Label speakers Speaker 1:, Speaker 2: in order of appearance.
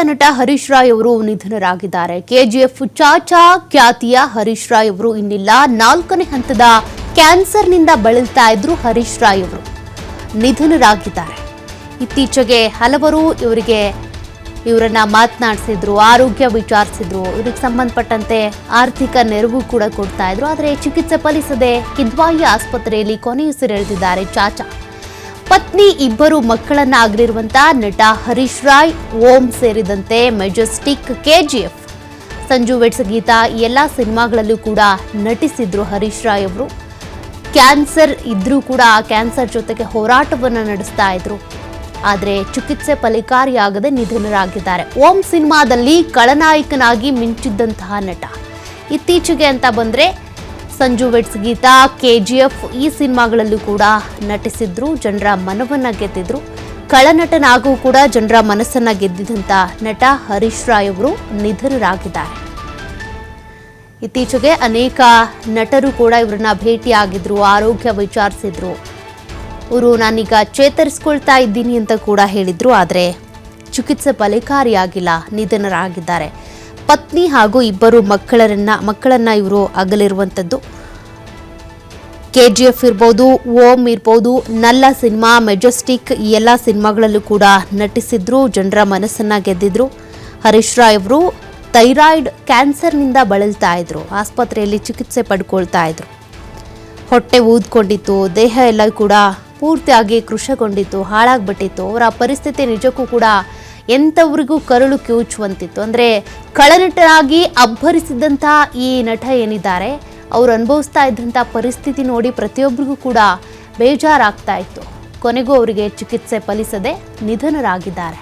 Speaker 1: ನಟ ಹರೀಶ್ ರಾಯ್ ಅವರು ನಿಧನರಾಗಿದ್ದಾರೆ. ಕೆಜಿಎಫ್ ಚಾಚಾ ಖ್ಯಾತಿಯ ಹರೀಶ್ ರಾಯ್ ಅವರು ಇನ್ನಿಲ್ಲ. 4ನೇ ಹಂತದ ಕ್ಯಾನ್ಸರ್ನಿಂದ ಬಳಲ್ತಾ ಇದ್ರು ಹರೀಶ್ ರಾಯ್ ಅವರು ನಿಧನರಾಗಿದ್ದಾರೆ. ಇತ್ತೀಚೆಗೆ ಹಲವರು ಇವರನ್ನ ಮಾತನಾಡಿಸಿದ್ರು, ಆರೋಗ್ಯ ವಿಚಾರಿಸಿದ್ರು, ಇವರಿಗೆ ಸಂಬಂಧಪಟ್ಟಂತೆ ಆರ್ಥಿಕ ನೆರವು ಕೂಡ ಕೊಡ್ತಾ ಇದ್ರು. ಆದರೆ ಚಿಕಿತ್ಸೆ ಫಲಿಸದೆ ಕಿದ್ವಾಯಿ ಆಸ್ಪತ್ರೆಯಲ್ಲಿ ಕೊನೆಯುಸಿರೆಳೆದಿದ್ದಾರೆ ಚಾಚಾ. ಪತ್ನಿ, 2 ಮಕ್ಕಳನ್ನ ಆಗಿರುವಂತಹ ನಟ ಹರೀಶ್ ರಾಯ್, ಓಂ ಸೇರಿದಂತೆ ಮೆಜೆಸ್ಟಿಕ್, ಕೆಜಿಎಫ್, ಸಂಜು ವೆಡ್ಸ್ ಗೀತಾ ಈ ಎಲ್ಲ ಸಿನಿಮಾಗಳಲ್ಲೂ ಕೂಡ ನಟಿಸಿದ್ರು ಹರೀಶ್ ರಾಯ್ ಅವರು. ಕ್ಯಾನ್ಸರ್ ಇದ್ರೂ ಕೂಡ ಆ ಕ್ಯಾನ್ಸರ್ ಜೊತೆಗೆ ಹೋರಾಟವನ್ನು ನಡೆಸ್ತಾ ಇದ್ರು. ಆದರೆ ಚಿಕಿತ್ಸೆ ಫಲಕಾರಿಯಾಗದೆ ನಿಧನರಾಗಿದ್ದಾರೆ. ಓಂ ಸಿನಿಮಾದಲ್ಲಿ ಖಳನಾಯಕನಾಗಿ ಮಿಂಚಿದ್ದಂತಹ ನಟ. ಇತ್ತೀಚೆಗೆ ಅಂತ ಬಂದ್ರೆ ಸಂಜು ವೆಡ್ಸ್ ಗೀತಾ, ಕೆಜಿಎಫ್ ಈ ಸಿನಿಮಾಗಳಲ್ಲೂ ಕೂಡ ನಟಿಸಿದ್ರು, ಜನರ ಮನವನ್ನ ಗೆದ್ದಿದ್ರು. ಖಳನಟನಾಗೂ ಕೂಡ ಜನರ ಮನಸ್ಸನ್ನ ಗೆದ್ದಿದ್ದಂಥ ನಟ ಹರೀಶ್ ರಾಯ್ ಅವರು ನಿಧನರಾಗಿದ್ದಾರೆ. ಇತ್ತೀಚೆಗೆ ಅನೇಕ ನಟರು ಕೂಡ ಇವರನ್ನ ಭೇಟಿಯಾಗಿದ್ರು, ಆರೋಗ್ಯ ವಿಚಾರಿಸಿದ್ರು. ಇವರು ನಾನೀಗ ಚೇತರಿಸ್ಕೊಳ್ತಾ ಇದ್ದೀನಿ ಅಂತ ಕೂಡ ಹೇಳಿದ್ರು. ಆದರೆ ಚಿಕಿತ್ಸೆ ಫಲಕಾರಿಯಾಗಿಲ್ಲ, ನಿಧನರಾಗಿದ್ದಾರೆ. ಪತ್ನಿ ಹಾಗೂ 2 ಮಕ್ಕಳನ್ನ ಇವರು ಅಗಲಿರುವಂಥದ್ದು. ಕೆಜಿಎಫ್ ಇರ್ಬೋದು, ಓಂ ಇರ್ಬೋದು, ನಲ್ಲ ಸಿನಿಮಾ, ಮೆಜೆಸ್ಟಿಕ್ ಈ ಎಲ್ಲ ಸಿನಿಮಾಗಳಲ್ಲೂ ಕೂಡ ನಟಿಸಿದ್ರು, ಜನರ ಮನಸ್ಸನ್ನ ಗೆದ್ದಿದ್ರು. ಹರೀಶ್ ರಾಯ್ ಅವರು ಥೈರಾಯ್ಡ್ ಕ್ಯಾನ್ಸರ್ನಿಂದ ಬಳಲ್ತಾ ಇದ್ರು, ಆಸ್ಪತ್ರೆಯಲ್ಲಿ ಚಿಕಿತ್ಸೆ ಪಡ್ಕೊಳ್ತಾ ಇದ್ರು. ಹೊಟ್ಟೆ ಊದ್ಕೊಂಡಿತ್ತು, ದೇಹ ಎಲ್ಲ ಕೂಡ ಪೂರ್ತಿಯಾಗಿ ಕೃಶಗೊಂಡಿತ್ತು, ಹಾಳಾಗ್ಬಿಟ್ಟಿತ್ತು. ಅವರ ಪರಿಸ್ಥಿತಿ ನಿಜಕ್ಕೂ ಕೂಡ ಎಂಥವ್ರಿಗೂ ಕರುಳು ಕಿವುಚುವಂತಿತ್ತು. ಅಂದರೆ ಖಳನಟನಾಗಿ ಅಬ್ಬರಿಸಿದಂಥ ಈ ನಟ ಏನಿದ್ದಾರೆ, ಅವರು ಅನುಭವಿಸ್ತಾ ಇದ್ದಂಥ ಪರಿಸ್ಥಿತಿ ನೋಡಿ ಪ್ರತಿಯೊಬ್ಬರಿಗೂ ಕೂಡ ಬೇಜಾರಾಗ್ತಾ ಇತ್ತು. ಕೊನೆಗೂ ಅವರಿಗೆ ಚಿಕಿತ್ಸೆ ಫಲಿಸದೆ ನಿಧನರಾಗಿದ್ದಾರೆ.